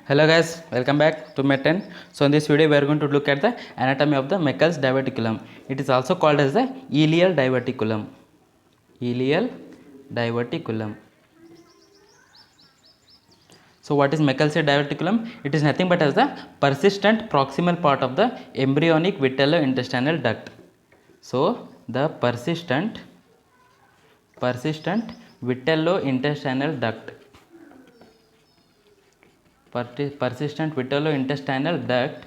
Hello guys, welcome back to Met 10. So in this video we are going to look at the anatomy of the Meckel's diverticulum. It is also called as the ileal diverticulum. Ileal diverticulum. So what is Meckel's diverticulum? It is nothing but as the persistent proximal part of the embryonic vitello-intestinal duct. So the persistent vitello-intestinal duct. Persistent vitello-intestinal duct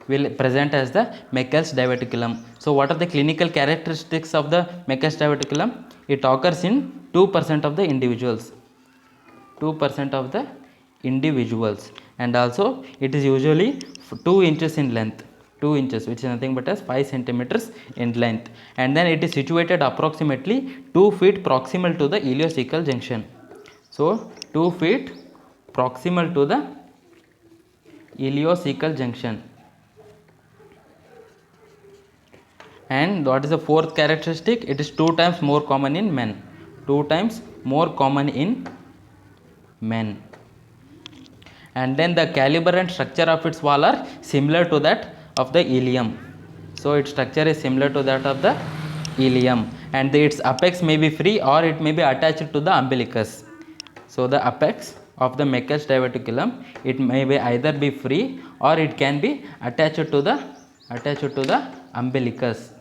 will present as the Meckel's diverticulum. So what are the clinical characteristics of the Meckel's diverticulum? It occurs in 2% of the individuals. 2% of the individuals, and also it is usually 2 inches in length. 2 inches, which is nothing but as 5 centimeters in length, and then it is situated approximately 2 feet proximal to the ileocecal junction. So 2 feet proximal to the ileocecal junction. And what is the fourth characteristic? It is 2 times more common in men. 2 times more common in men. And then the caliber and structure of its wall are similar to that of the ileum. So its structure is similar to that of the ileum, and its apex may be free or it may be attached to the umbilicus. So the apex of the Meckel's diverticulum, it may be either be free or it can be attached to the umbilicus.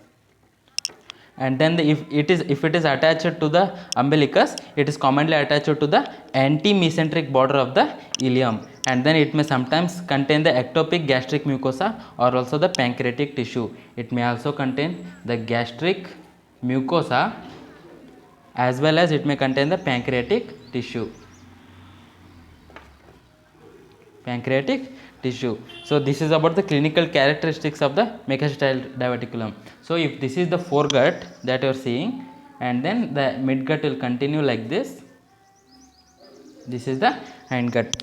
And then if it is attached to the umbilicus, it is commonly attached to the anti-mesenteric border of the ileum, and then it may sometimes contain the ectopic gastric mucosa or also the pancreatic tissue. It may also contain the gastric mucosa as well as it may contain the pancreatic tissue. So this is about the clinical characteristics of the Meckel's diverticulum. So if this is the foregut that you are seeing, and then the midgut will continue like this. This is the hindgut.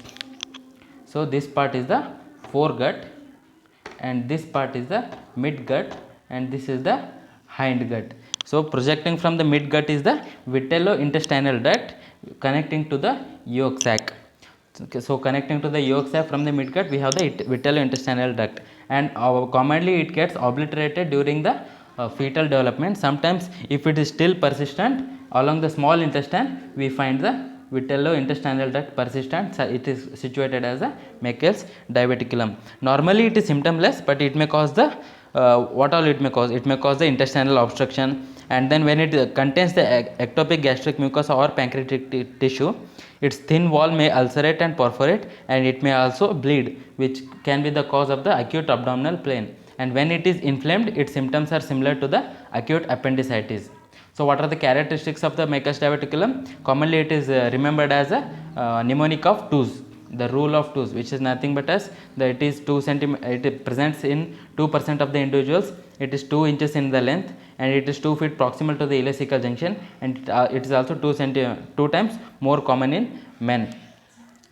So this part is the foregut, and this part is the midgut, and this is the hindgut. So projecting from the midgut is the vitello-intestinal duct connecting to the yolk sac. Okay, so connecting to the yolk sac from the midgut, we have the vitello-intestinal duct, and commonly it gets obliterated during the fetal development. Sometimes if it is still persistent along the small intestine, we find the vitello-intestinal duct persistent. So it is situated as a Meckel's diverticulum. Normally it is symptomless, but it may cause the what all it may cause? It may cause the intestinal obstruction, and then when it contains the ectopic gastric mucosa or pancreatic tissue, its thin wall may ulcerate and perforate, and it may also bleed, which can be the cause of the acute abdominal pain. And when it is inflamed, its symptoms are similar to the acute appendicitis. So what are the characteristics of the Meckel's diverticulum? Commonly it is remembered as a mnemonic of twos, the rule of twos, which is nothing but as it is 2 cm. It presents in 2% of the individuals. It is 2 inches in the length, and it is 2 feet proximal to the ileocecal junction, and it is also 2 times more common in men.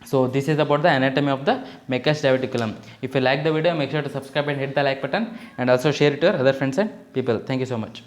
So this is about the anatomy of the Meckel's diverticulum. If you like the video, make sure to subscribe and hit the like button, and also share it to your other friends and people. Thank you so much.